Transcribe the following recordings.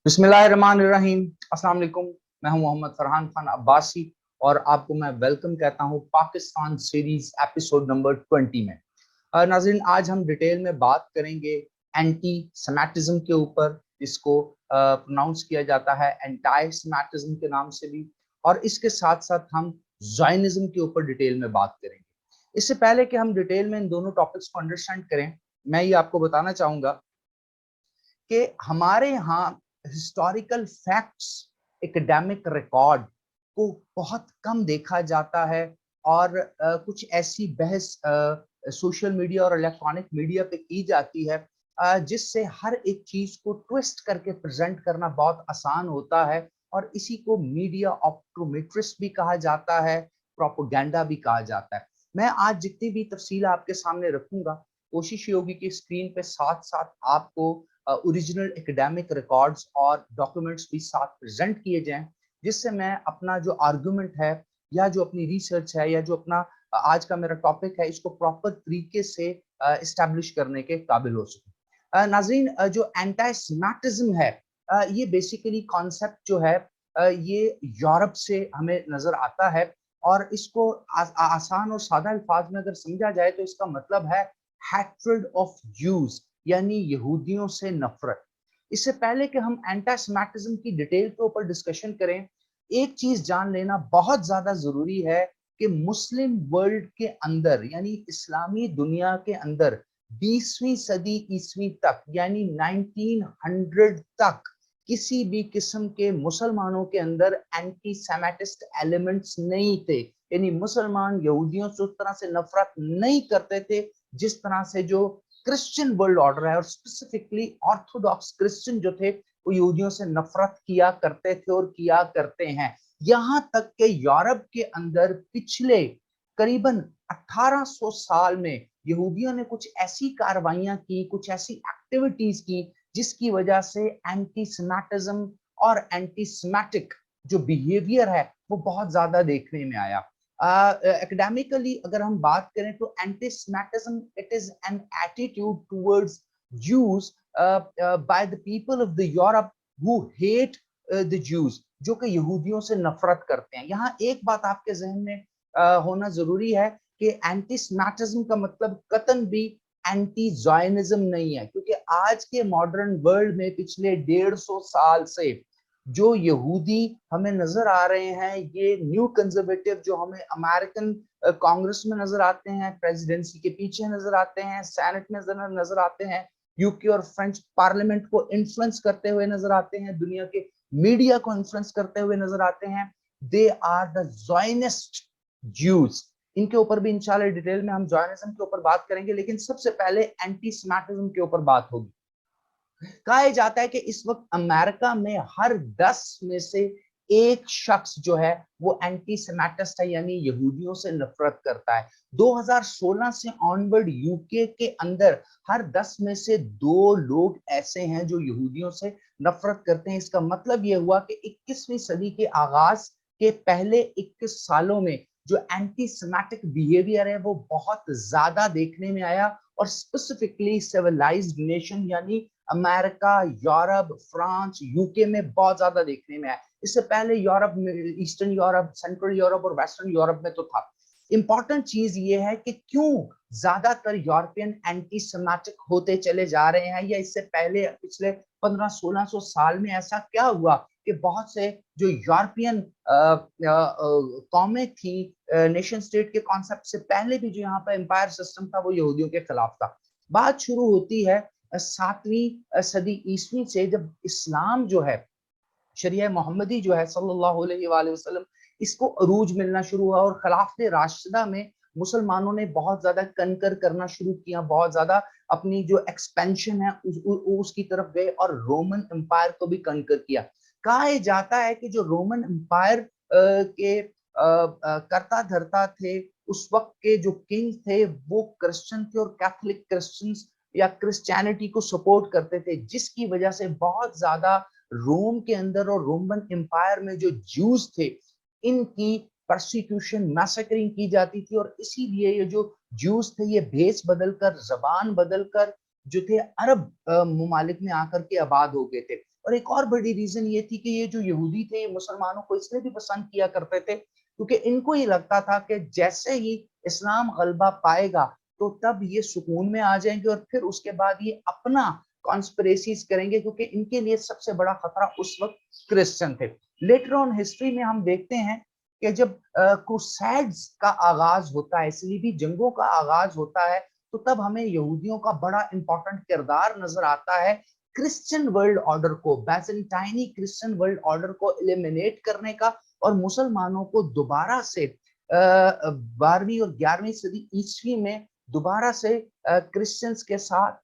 बिस्मिल्लाहिर्रहमानिर्रहीम। अस्सलाम वालेकुम। मैं हूं मोहम्मद फरहान खान अब्बासी और आपको मैं वेलकम कहता हूं पाकिस्तान सीरीज एपिसोड नंबर 20 में। नाज़रीन, आज हम डिटेल में बात करेंगे एंटी सेमेटिज्म के ऊपर, इसको प्रोनाउंस किया जाता है एंटाई सेमेटिज्म के नाम से भी, और इसके साथ साथ हम ज़ायनिज्म के ऊपर डिटेल में बात करेंगे। इससे पहले कि हम डिटेल में इन दोनों टॉपिक्स को अंडरस्टैंड करें, मैं ये आपको बताना चाहूंगा कि हमारे यहाँ हिस्टोरिकल फैक्ट्स, एकेडमिक रिकॉर्ड को बहुत कम देखा जाता है, और कुछ ऐसी बहस सोशल मीडिया और इलेक्ट्रॉनिक मीडिया पे की जाती है जिससे हर एक चीज को ट्विस्ट करके प्रेजेंट करना बहुत आसान होता है, और इसी को मीडिया ऑप्टोमेट्रिस्ट भी कहा जाता है, प्रोपोगेंडा भी कहा जाता है। मैं आज जितनी भी तफसील आपके सामने रखूंगा, कोशिश ये होगी कि स्क्रीन पे साथ साथ आपको ओरिजिनल एकेडमिक रिकॉर्ड्स और डॉक्यूमेंट्स भी साथ प्रेजेंट किए जाएं, जिससे मैं अपना जो आर्गुमेंट है या जो अपनी रिसर्च है या जो अपना आज का मेरा टॉपिक है, इसको प्रॉपर तरीके से इस्टेब्लिश करने के काबिल हो सकूं। नाज़रीन, जो एंटी सेमेटिज्म है, ये बेसिकली कॉन्सेप्ट जो है ये यूरोप से हमें नजर आता है, और इसको आसान और सादा अल्फाज में अगर समझा जाए तो इसका मतलब है हैट्रेड ऑफ ज्यूज, यानी यहूदियों से नफरत। इससे पहले कि हम एंटी सेमेटिज्म की डिटेल के ऊपर डिस्कशन करें, एक चीज जान लेना बहुत ज्यादा जरूरी है कि मुस्लिम वर्ल्ड के अंदर, यानी इस्लामी दुनिया के अंदर 20वीं सदी ईस्वी तक, यानी 1900 तक, किसी भी किस्म के मुसलमानों के अंदर एंटी सेमेटिस्ट एलिमेंट्स नहीं थे। यानी मुसलमान यहूदियों से उस तरह से नफरत नहीं करते थे जिस तरह से जो क्रिश्चियन वर्ल्ड ऑर्डर है, और स्पेसिफिकली ऑर्थोडॉक्स क्रिश्चियन जो थे, वो यहूदियों से नफरत किया करते थे और किया करते हैं। यहां तक कि यूरोप के अंदर पिछले करीबन 1800 साल में यहूदियों ने कुछ ऐसी कार्रवाइयां की, कुछ ऐसी एक्टिविटीज की, जिसकी वजह से एंटी सेमेटिज्म और एंटी सेमेटिक जो बिहेवियर है वो बहुत ज्यादा देखने में आया। एकेडमिकली अगर हम बात करें तो anti Semitism it is an attitude towards Jews by the people of the Europe who hate the Jews, जो कि यहूदियों से नफरत करते हैं। यहाँ एक बात आपके जहन में होना जरूरी है कि एंटी सेमेटिज्म का मतलब कतन भी एंटी ज़ायनिज्म नहीं है, क्योंकि आज के मॉडर्न वर्ल्ड में पिछले 150 साल से जो यहूदी हमें नजर आ रहे हैं, ये न्यू कंजर्वेटिव जो हमें अमेरिकन कांग्रेस में नजर आते हैं, प्रेसिडेंसी के पीछे नजर आते हैं, सेनेट में नजर आते हैं, यूके और फ्रेंच पार्लियामेंट को इन्फ्लुएंस करते हुए नजर आते हैं, दुनिया के मीडिया को इन्फ्लुएंस करते हुए नजर आते हैं, they are the Zionist Jews. इनके ऊपर भी इंशाल्लाह डिटेल में हम ज़ायनिज्म के ऊपर बात करेंगे, लेकिन सबसे पहले एंटी सेमेटिज्म के ऊपर बात होगी। कहा जाता है कि इस वक्त अमेरिका में हर 10 में से एक शख्स जो है वो एंटी सेमेटिस्ट है, यानी यहूदियों से नफरत करता है। 2016 से ऑनवर्ड यूके के अंदर हर 10 में से 2 लोग ऐसे हैं जो यहूदियों से नफरत करते हैं। इसका मतलब यह हुआ कि 21वीं सदी के आगाज के पहले 21 सालों में जो एंटी सेमेटिक बिहेवियर है वो बहुत ज्यादा देखने में आया, और स्पेसिफिकली सिविलाइज्ड नेशन यानी अमेरिका, यूरोप, फ्रांस, यूके में बहुत ज्यादा देखने में आया। इससे पहले यूरोप में, ईस्टर्न यूरोप, सेंट्रल यूरोप और वेस्टर्न यूरोप में तो था। इंपॉर्टेंट चीज ये है कि क्यों ज्यादातर यूरोपियन एंटी सेमेटिक होते चले जा रहे हैं, या इससे पहले पिछले 1500-1600 साल में ऐसा क्या हुआ कि बहुत से जो यूरोपियन कौमें थी, नेशन स्टेट के कॉन्सेप्ट से पहले भी जो यहाँ पर एम्पायर सिस्टम था वो यहूदियों के खिलाफ था। बात शुरू होती है 7वीं सदी ईस्वी से, जब इस्लाम जो है, शरिया मोहम्मदी जो है सल्लल्लाहु अलैहि वसल्लम, इसको अरूज मिलना शुरू हुआ, और खिलाफत राशिदा में मुसलमानों ने बहुत ज्यादा कनकर करना शुरू किया, बहुत ज्यादा अपनी जो एक्सपेंशन है उसकी तरफ गए, और रोमन एम्पायर को भी कनकर किया। कहा जाता है कि जो रोमन एम्पायर के करता धरता थे, उस वक्त के जो किंग थे वो क्रिश्चियन थे, और कैथोलिक क्रिश्चियंस या क्रिश्चियनिटी को सपोर्ट करते थे, जिसकी वजह से बहुत ज्यादा रोम के अंदर और रोमन एम्पायर में जो ज्यूज थे इनकी परसिक्यूशन, मैसेकरिंग की जाती थी। और इसीलिए ये जो ज्यूज थे ये भेष बदलकर, जबान बदलकर जो थे अरब ममालिक में आकर के आबाद हो गए थे। और एक और बड़ी रीजन ये थी कि ये जो यहूदी थे ये मुसलमानों को इसलिए भी पसंद किया करते थे क्योंकि इनको ये लगता था कि जैसे ही इस्लाम गलबा पाएगा तो तब ये सुकून में आ जाएंगे और फिर उसके बाद ये अपना कॉन्स्पिरेसीज करेंगे, क्योंकि इनके लिए सबसे बड़ा खतरा उस वक्त क्रिश्चियन थे। लेटर ऑन हिस्ट्री में हम देखते हैं कि जब क्रूसैड्स का आगाज होता है, सलीबी जंगों का आगाज होता है, तो तब हमें यहूदियों का बड़ा इंपॉर्टेंट किरदार नजर आता है क्रिश्चियन वर्ल्ड ऑर्डर को, बैजेंटाइनी क्रिश्चियन वर्ल्ड ऑर्डर को एलिमिनेट करने का और मुसलमानों को दोबारा से 12वीं और 11वीं सदी ईस्वी में दोबारा से क्रिश्चियंस के साथ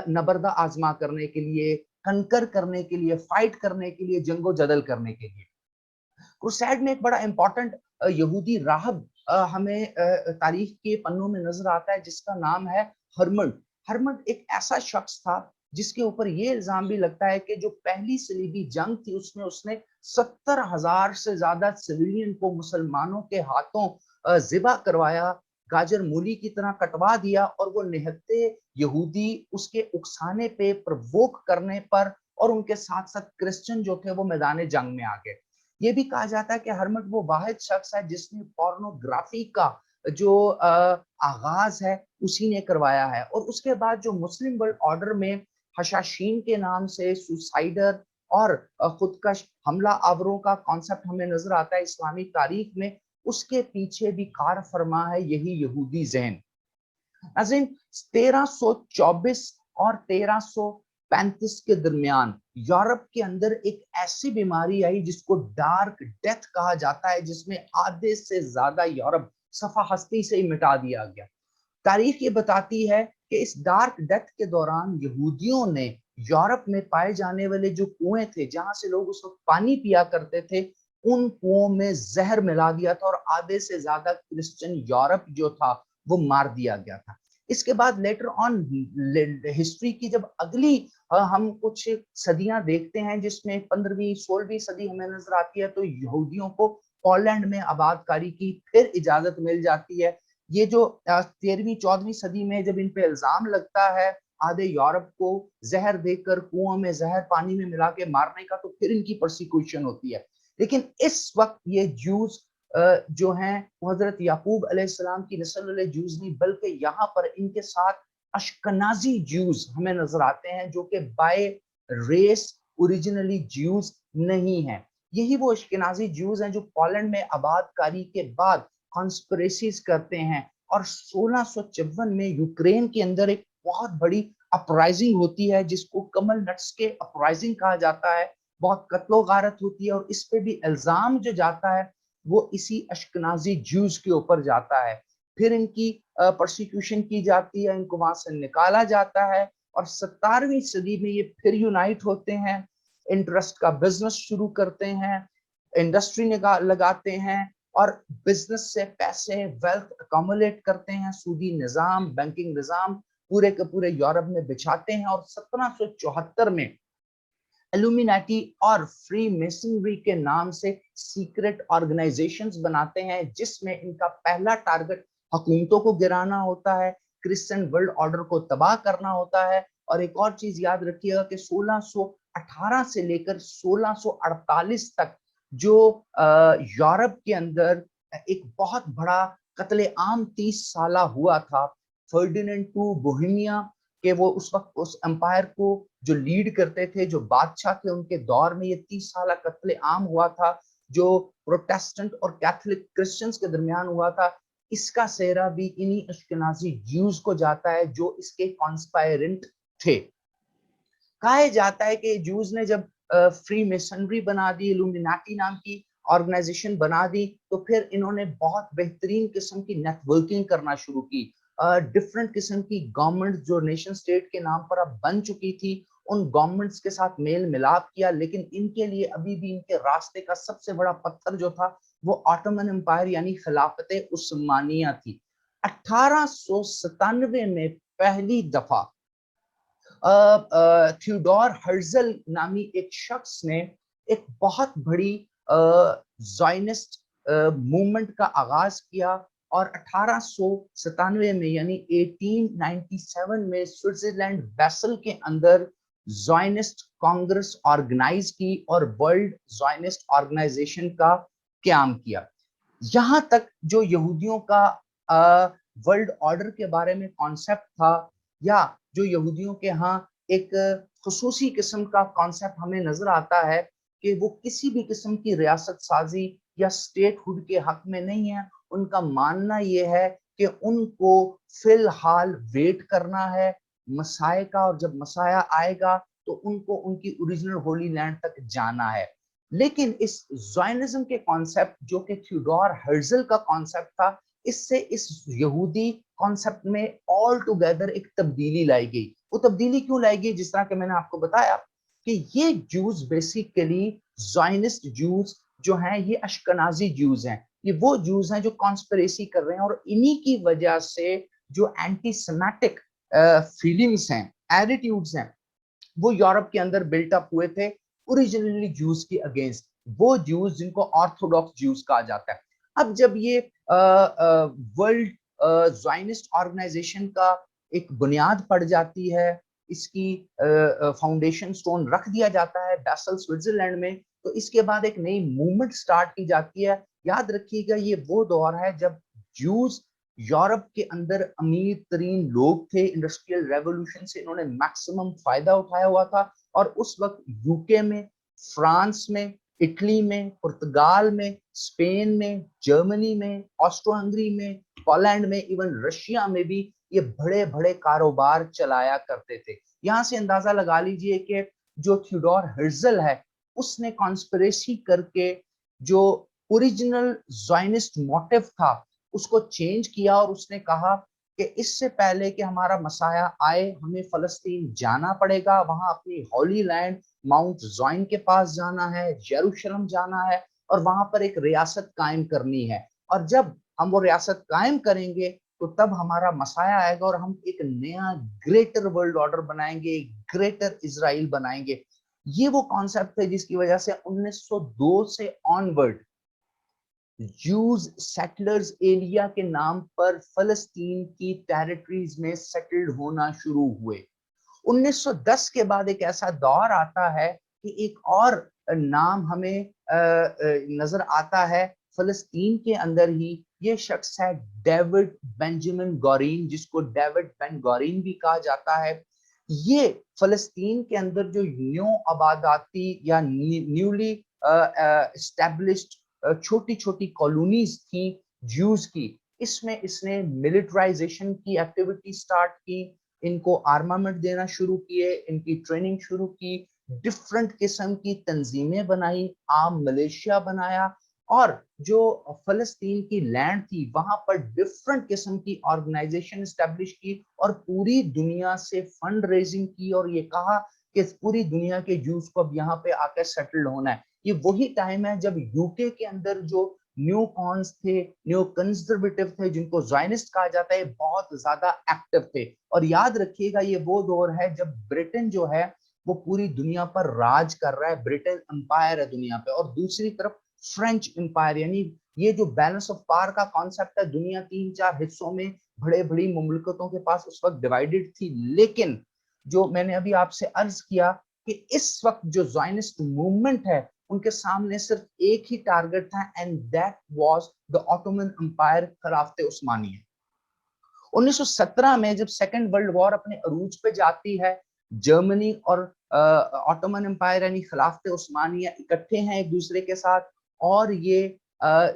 नबरदा आजमा करने के लिए, कंकर करने के लिए, फाइट करने के लिए, जंगो जदल करने के लिए। क्रूसैड में एक बड़ा इंपॉर्टेंट यहूदी राहब हमें तारीख के पन्नों में नजर आता है जिसका नाम है हरमंड। हरमंड एक ऐसा शख्स था जिसके ऊपर ये इल्जाम भी लगता है कि जो पहली सलीबी जंग थी उसमें उसने 70,000 से ज्यादा सिविलियन को मुसलमानों के हाथों ज़िबा करवाया, गाजर मूली की तरह कटवा दिया, और वो निहत्ते यहूदी उसके उकसाने पे, प्रवोक करने पर, और उनके साथ साथ क्रिश्चियन जो थे वो मैदान जंग में आ गए। ये भी कहा जाता है कि हरमट वो वाहिद शख्स है जिसने पोर्नोग्राफी का जो आगाज है उसी ने करवाया है। और उसके बाद जो मुस्लिम वर्ल्ड ऑर्डर में हशाशीन के नाम से सुसाइडर और खुदकश हमला आवरों का कॉन्सेप्ट हमें नजर आता है इस्लामी तारीख में, उसके पीछे भी कार फरमा है यही यहूदी ज़हन। नाज़रीन, 1324 और 1335 के दरमियान यूरोप के अंदर एक ऐसी बीमारी आई जिसको डार्क डेथ कहा जाता है, जिसमें आधे से ज्यादा यूरोप सफा हस्ती से ही मिटा दिया गया। तारीख ये बताती है कि इस डार्क डेथ के दौरान यहूदियों ने यूरोप में पाए जाने वाले जो कुएं थे जहां से लोग उस वक्त पानी पिया करते थे, उन कुओं में जहर मिला दिया था और आधे से ज्यादा क्रिश्चियन यूरोप जो था वो मार दिया गया था। इसके बाद लेटर ऑन हिस्ट्री की जब अगली हम कुछ सदियां देखते हैं जिसमें 15वीं 16वीं सदी हमें नजर आती है, तो यहूदियों को पोलैंड में आबादकारी की फिर इजाजत मिल जाती है। ये जो 13वीं 14वीं सदी में जब इन पे इल्जाम लगता है आधे यूरोप को जहर देकर कुओं में जहर पानी में मिला के मारने का, तो फिर इनकी परसिक्यूशन होती है। लेकिन इस वक्त ये जूस जो हैं वो हजरत याकूब अलैहिस्सलाम की नस्ल वाले जूस नहीं, बल्कि यहाँ पर इनके साथ अशकनाजी जूस हमें नजर आते हैं जो कि बाय रेस ओरिजिनली जूस नहीं है। यही वो अशकनाजी जूस हैं जो पोलैंड में आबादकारी के बाद कॉन्स्पिरेसीज करते हैं, और 1654 में यूक्रेन के अंदर एक बहुत बड़ी अपराइजिंग होती है जिसको कमल नट्स के अपराइजिंग कहा जाता है। बहुत कत्लो गारत होती है और इस पे भी इल्जाम जो जाता है वो इसी अशकनाजी जूस के ऊपर जाता है। फिर इनकी प्रोसिक्यूशन की जाती है, इनको वहां से निकाला जाता है, और 17वीं सदी में ये फिर यूनाइट होते हैं, इंटरेस्ट का बिजनेस शुरू करते हैं, इंडस्ट्री लगाते हैं और बिजनेस से पैसे वेल्थ अकोमुलेट करते हैं, सूदी निजाम, बैंकिंग निजाम पूरे के पूरे यूरोप में बिछाते हैं। और 1774 में इल्यूमिनाटी और फ्री मेसनरी के नाम से सीक्रेट ऑर्गेनाइजेशंस बनाते हैं जिसमें इनका पहला टारगेट हुकूमतों को गिराना होता है, क्रिश्चियन वर्ल्ड ऑर्डर को तबाह करना होता है। और एक और चीज याद रखिएगा कि 1618 से लेकर 1648 तक जो यूरोप के अंदर एक बहुत बड़ा कत्ले आम 30 साला हुआ था। फर्डिनेंड टू बोहेमिया के वो उस वक्त उस एम्पायर को जो लीड करते थे, जो बादशाह थे, उनके दौर में ये 30 साल कत्ले आम हुआ था जो प्रोटेस्टेंट और कैथोलिक क्रिश्चियंस के दरमियान हुआ था। इसका सेहरा भी इन्हीं अश्केनाजी ज्यूज को जाता है जो इसके कॉन्स्पायरेंट थे। कहा जाता है कि ज्यूज ने जब फ्री मेसनरी बना दी, इल्यूमिनाटी नाम की ऑर्गेनाइजेशन बना दी, तो फिर इन्होंने बहुत बेहतरीन किस्म की नेटवर्किंग करना शुरू की। डिफरेंट किस्म की गवर्नमेंट जो नेशन स्टेट के नाम पर अब बन चुकी थी, उन गवर्नमेंट्स के साथ मेल मिलाप किया। लेकिन इनके लिए अभी भी इनके रास्ते का सबसे बड़ा पत्थर जो था वो ऑटोमन एम्पायर यानी खिलाफत उस्मानिया थी। 1897 में पहली दफा थियोडोर हर्जल नामी एक शख्स ने एक बहुत बड़ी ज़ायनिस्ट मूवमेंट का आगाज किया اور 1897 میں یعنی 1897 میں سوئٹزرلینڈ بیسل کے اندر زائنسٹ کانگریس آرگنائز کی اور ورلڈ زائنسٹ آرگنائزیشن کا قیام کیا. یہاں تک جو یہودیوں کا ورلڈ آرڈر کے بارے میں کانسیپٹ تھا یا جو یہودیوں کے ہاں ایک خصوصی قسم کا کانسیپٹ ہمیں نظر آتا ہے کہ وہ کسی بھی قسم کی ریاست سازی یا اسٹیٹ ہوڈ کے حق میں نہیں ہے. ان کا ماننا یہ ہے کہ ان کو فی الحال ویٹ کرنا ہے مسائے کا, اور جب مسایہ آئے گا تو ان کو ان کی اوریجنل ہولی لینڈ تک جانا ہے. لیکن اس زائنزم کے کانسیپٹ جو کہ تھیوڈور ہرزل کا کانسیپٹ تھا, اس سے اس یہودی کانسیپٹ میں آل ٹوگیدر ایک تبدیلی لائی گئی. وہ تبدیلی کیوں لائی گئی؟ جس طرح کہ میں نے آپ کو بتایا کہ یہ جوز بیسیکلی زائنسٹ جوز جو ہیں یہ اشکنازی جوز ہیں, یہ وہ جوز ہیں جو کانسپریسی کر رہے ہیں, اور انہی کی وجہ سے جو اینٹی سیمیٹک فیلنگز ہیں, ایٹیٹیوڈز ہیں, وہ یورپ کے اندر بلٹ اپ ہوئے تھے اوریجنلی جوز کی اگینسٹ, وہ جوز جن کو آرتھوڈاکس جوز کہا جاتا ہے. اب جب یہ ورلڈ زائنسٹ آرگنائزیشن کا ایک بنیاد پڑ جاتی ہے, اس کی فاؤنڈیشن سٹون رکھ دیا جاتا ہے بیسل سوئٹزرلینڈ میں, تو اس کے بعد ایک نئی موومنٹ سٹارٹ کی جاتی ہے. یاد رکھیے گا یہ وہ دور ہے جب جوز یورپ کے اندر امیر ترین لوگ تھے, انڈسٹریل ریولوشن سے انہوں نے میکسیمم فائدہ اٹھایا ہوا تھا, اور اس وقت یو کے میں, فرانس میں, اٹلی میں, پرتگال میں, اسپین میں, جرمنی میں, آسٹرو ہنگری میں, پولینڈ میں, ایون رشیا میں بھی یہ بڑے بڑے کاروبار چلایا کرتے تھے. یہاں سے اندازہ لگا لیجئے کہ جو تھیوڈور ہرزل ہے اس نے کانسپریسی کر کے جو اوریجنل زائنسٹ موٹیو تھا اس کو چینج کیا, اور اس نے کہا کہ اس سے پہلے کہ ہمارا مسایہ آئے ہمیں فلسطین جانا پڑے گا, وہاں اپنی ہولی لینڈ ماؤنٹ زائن کے پاس جانا ہے, یروشلم جانا ہے, اور وہاں پر ایک ریاست قائم کرنی ہے, اور جب ہم وہ ریاست قائم کریں گے تو تب ہمارا مسایہ آئے گا اور ہم ایک نیا گریٹر ورلڈ آرڈر بنائیں گے, گریٹر اسرائیل بنائیں گے. یہ وہ کانسیپٹ ہے جس کی وجہ سے 1902 سے آنورڈ جوز سیٹلرز ایریا کے نام پر فلسطین کی ٹیریٹریز میں سیٹلڈ ہونا شروع ہوئے. 1910 کے بعد ایک ایسا دور آتا ہے کہ ایک اور نام ہمیں نظر آتا ہے فلسطین کے اندر ہی, یہ شخص ہے ڈیوڈ بنجامن گورین, جس کو ڈیوڈ بن گورین بھی کہا جاتا ہے. یہ فلسطین کے اندر جو نیو آباداتی یا نیولی اسٹیبلشڈ چھوٹی چھوٹی کالونیز تھیں جوز کی, اس میں اس نے ملٹرائزیشن کی ایکٹیویٹی سٹارٹ کی, ان کو آرمامنٹ دینا شروع کیے, ان کی ٹریننگ شروع کی, ڈفرنٹ قسم کی تنظیمیں بنائی, عام ملیشیا بنایا, اور جو فلسطین کی لینڈ تھی وہاں پر ڈفرنٹ قسم کی آرگنائزیشن اسٹیبلش کی, اور پوری دنیا سے فنڈ ریزنگ کی, اور یہ کہا کہ پوری دنیا کے جوز کو اب یہاں پہ آ کے سیٹلڈ ہونا ہے. یہ وہی ٹائم ہے جب یو کے اندر جو نیو کانس تھے, نیو کنزرویٹو تھے, جن کو زائنسٹ کہا جاتا ہے, بہت زیادہ ایکٹیو تھے. اور یاد رکھیے گا یہ وہ دور ہے جب برٹن جو ہے وہ پوری دنیا پر راج کر رہا ہے, برٹن امپائر ہے دنیا پہ, اور دوسری طرف فرینچ امپائر, یعنی یہ جو بیلنس آف پاور کا کانسیپٹ ہے, دنیا 3-4 حصوں میں بڑے بڑی مملکتوں کے پاس اس وقت ڈیوائیڈڈ تھی. لیکن جو میں نے ابھی آپ سے عرض کیا کہ اس وقت جو زائنسٹ موومنٹ ہے ان کے سامنے صرف ایک ہی ٹارگٹ تھا, and that was the Ottoman empire, خلافت عثمانیہ. 1917 میں جب سیکنڈ ورلڈ وار اپنے عروج پہ جاتی ہے, جرمنی اور آٹومن امپائر یعنی خلافت عثمانیہ اکٹھے ہیں ایک دوسرے کے ساتھ, اور یہ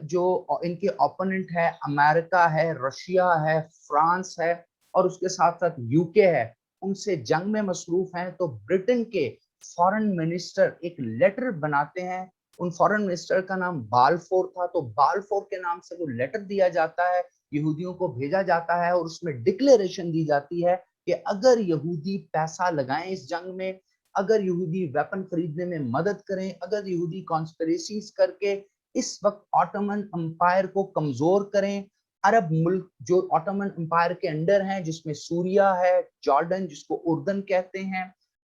جو ان کے اوپوننٹ ہے امریکہ ہے, رشیا ہے, فرانس ہے, اور اس کے ساتھ ساتھ یو کے ہے, ان سے جنگ میں مصروف ہیں. تو برٹن کے فارن منسٹر ایک لیٹر بناتے ہیں, ان فارن منسٹر کا نام بالفور تھا, تو بالفور کے نام سے وہ لیٹر دیا جاتا ہے, یہودیوں کو بھیجا جاتا ہے, اور اس میں ڈکلیریشن دی جاتی ہے کہ اگر یہودی پیسہ لگائیں اس جنگ میں, اگر یہودی ویپن خریدنے میں مدد کریں, اگر یہودی کانسپریسیز کر کے اس وقت آٹومن امپائر کو کمزور کریں, عرب ملک جو آٹومن امپائر کے انڈر ہیں جس میں سوریا ہے, جارڈن جس کو اردن کہتے ہیں,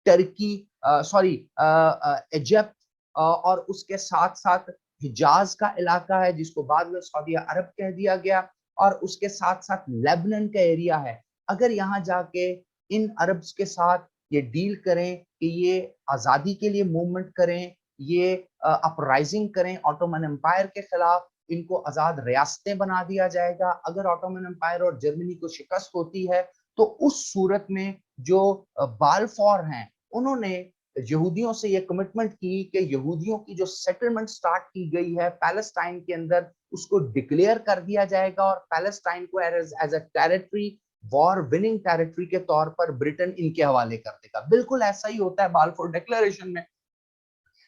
ٹرکی ایجپٹ, اور اس کے ساتھ ساتھ حجاز کا علاقہ ہے جس کو بعد میں سعودیہ عرب کہہ دیا گیا, اور اس کے ساتھ ساتھ لیبنان کا ایریا ہے، اگر یہاں جا کے ان عربز کے ساتھ یہ ڈیل کریں کہ یہ آزادی کے لیے موومنٹ کریں، یہ اپرائزنگ کریں آٹومن امپائر کے خلاف، ان کو آزاد ریاستیں بنا دیا جائے گا، اگر آٹومن امپائر اور جرمنی کو شکست ہوتی ہے تو اس صورت میں جو بالفور ہیں انہوں نے یہودیوں سے یہ کمٹمنٹ کی کہ یہودیوں کی جو سیٹلمنٹ سٹارٹ کی گئی ہے پیلسٹائن کے اندر اس کو ڈکلیئر کر دیا جائے گا، اور پیلسٹائن کو as a territory, war winning territory کے طور پر برٹن ان کے حوالے کر دے گا۔ بالکل ایسا ہی ہوتا ہے بالفور ڈکلیریشن میں،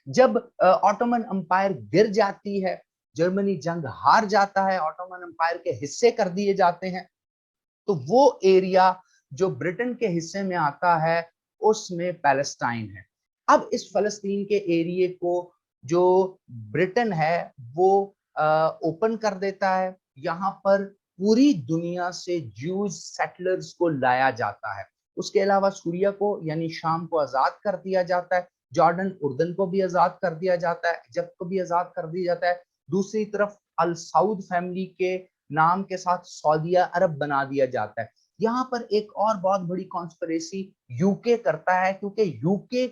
جب آٹومن امپائر گر جاتی ہے، جرمنی جنگ ہار جاتا ہے، آٹومن امپائر کے حصے کر دیے جاتے ہیں، تو وہ ایریا جو برٹن کے حصے میں آتا ہے اس میں پیلسٹائن ہے۔ اب اس فلسطین کے ایریے کو جو برٹن ہے وہ اوپن کر دیتا ہے، یہاں پر پوری دنیا سے جوز سیٹلرز کو لایا جاتا ہے، اس کے علاوہ سوریہ کو یعنی شام کو آزاد کر دیا جاتا ہے، جارڈن اردن کو بھی آزاد کر دیا جاتا ہے، ایجپٹ کو بھی آزاد کر دیا جاتا ہے، دوسری طرف السعود فیملی کے نام کے ساتھ سعودیہ عرب بنا دیا جاتا ہے۔ یہاں پر ایک اور بہت بڑی کانسپریسی یو کے کرتا ہے، کیونکہ یو کے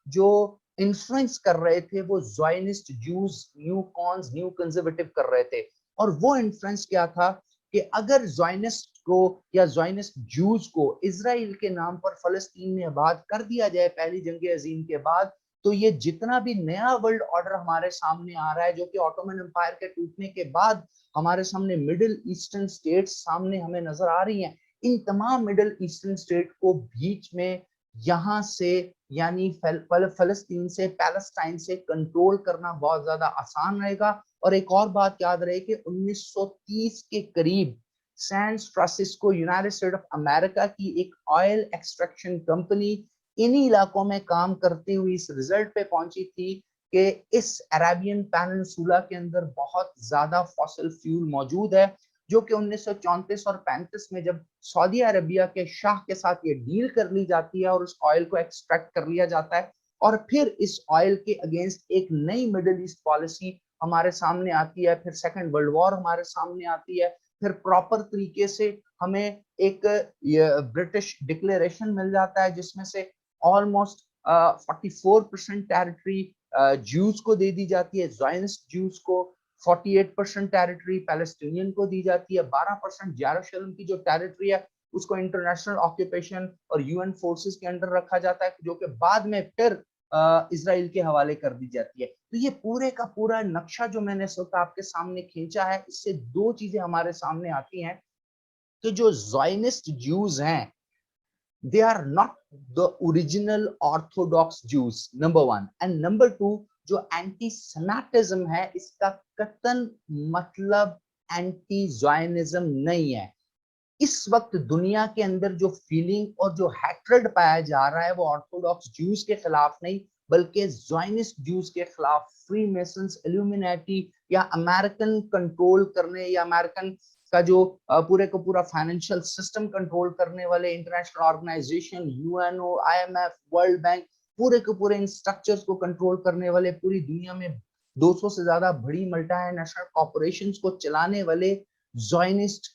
جو انفلوئنس کر رہے تھے وہ زائنسٹ جوز، نیو کونز، نیو کنزرویٹو کر رہے تھے، اور وہ انفلوئنس کیا تھا کہ اگر زائنسٹ کو یا زائنسٹ جوز کو اسرائیل کے نام پر فلسطین میں آباد کر دیا جائے پہلی جنگ عظیم کے بعد، تو یہ جتنا بھی نیا ورلڈ آرڈر ہمارے سامنے آ رہا ہے جو کہ آٹومن امپائر کے ٹوٹنے کے بعد ہمارے سامنے مڈل ایسٹرن سٹیٹس سامنے ہمیں نظر آ رہی ہیں، ان تمام مڈل ایسٹرن سٹیٹ کو بیچ میں یہاں سے یعنی فلسطین سے، پیلسٹائن سے کنٹرول کرنا بہت زیادہ آسان رہے گا۔ اور ایک اور بات یاد رہے کہ 1930 کے قریب San Francisco United state of America کی ایک آئل ایکسٹریکشن کمپنی انہی علاقوں میں کام کرتے ہوئی اس رزلٹ پہ پہنچی تھی کہ اس عربین پیننسولا کے اندر بہت زیادہ فوسل فیول موجود ہے، جو کہ 1934 اور 35 میں جب سعودی عربیہ کے شاہ کے ساتھ یہ ڈیل کر لی جاتی ہے اور اس آئل کو ایکسٹریکٹ کر لیا جاتا ہے، اور پھر اس آئل کے اگینسٹ ایک نئی مڈل ایسٹ پالیسی ہمارے سامنے آتی ہے، پھر سیکنڈ ورلڈ وار ہمارے سامنے آتی ہے، پھر پراپر طریقے سے ہمیں ایک برٹش ڈکلیریشن مل جاتا ہے جس میں سے آلموسٹ 44% ٹیریٹری جوز کو دے دی جاتی ہے، زائنسٹ جوز کو 48% ٹیریٹری پیلسٹینین کو دی جاتی ہے، 12% یروشلم کی جو ٹیریٹری ہے اس کو انٹرنیشنل آکوپیشن اور یو این فورسز کے انڈر رکھا جاتا ہے، جو کہ بعد میں پھر اسرائیل کے حوالے کر دی جاتی ہے۔ تو یہ پورے کا پورا نقشہ جو میں نے اس وقت آپ کے سامنے کھینچا ہے، اس سے دو چیزیں ہمارے سامنے آتی ہیں کہ جو زائنسٹ جوز ہیں they are not the original orthodox Jews, number one, and number two, جو اینٹی سیمیٹزم ہے اس کا قطعاً مطلب اینٹی زائنزم نہیں ہے۔ اس وقت دنیا کے اندر جو فیلنگ اور جو ہیٹرڈ پایا جا رہا ہے وہ آرتھوڈاکس جوز کے خلاف نہیں بلکہ زائنسٹ جوز کے خلاف، فری میسنز، ایلومینیٹی یا امریکن کنٹرول کرنے یا امریکن کا جو پورے کو پورا فائنینشیل سسٹم کنٹرول کرنے والے international organization, U N O, I M F, World Bank, پورے کے پورے ان سٹرکچرز کو کنٹرول کرنے والے، پوری دنیا میں 200 سے زیادہ بڑی ملٹی نیشنل کارپوریشنز کو چلانے والے زائنسٹ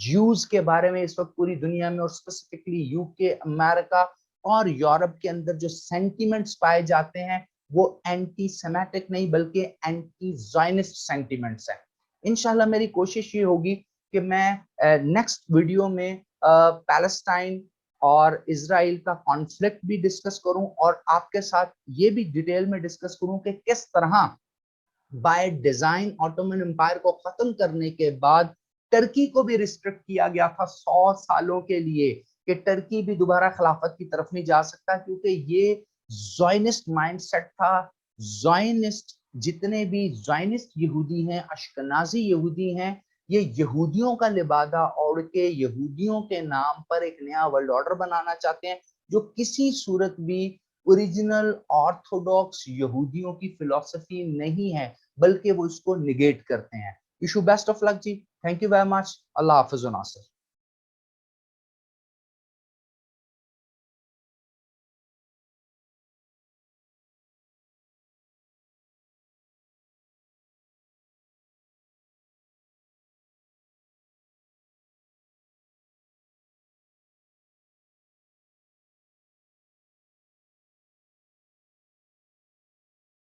جوز کے بارے میں اس وقت پوری دنیا میں اور اسپیسیفکلی یو کے، امریکہ اور یورپ کے اندر جو سینٹیمنٹس پائے جاتے ہیں وہ اینٹی سیمیٹک نہیں بلکہ اینٹی زائنسٹ سینٹیمنٹس ہیں۔ انشاءاللہ میری کوشش یہ ہوگی کہ میں نیکسٹ ویڈیو میں پیلسٹائن اور اسرائیل کا کانفلکٹ بھی ڈسکس کروں اور آپ کے ساتھ یہ بھی ڈیٹیل میں ڈسکس کروں کہ کس طرح بائی ڈیزائن آٹومن امپائر کو ختم کرنے کے بعد ٹرکی کو بھی ریسٹرکٹ کیا گیا تھا 100 سالوں کے لیے کہ ٹرکی بھی دوبارہ خلافت کی طرف نہیں جا سکتا، کیونکہ یہ زائنسٹ مائنڈ سیٹ تھا۔ زائنسٹ جتنے بھی زائنسٹ یہودی ہیں، اشکنازی یہودی ہیں، یہ یہودیوں کا لبادہ اوڑھ کے یہودیوں کے نام پر ایک نیا ورلڈ آرڈر بنانا چاہتے ہیں جو کسی صورت بھی اوریجنل آرتھوڈاکس یہودیوں کی فلسفی نہیں ہے بلکہ وہ اس کو نگیٹ کرتے ہیں۔ Ishu best of luck ji, thank you very much, اللہ حافظ و ناصر۔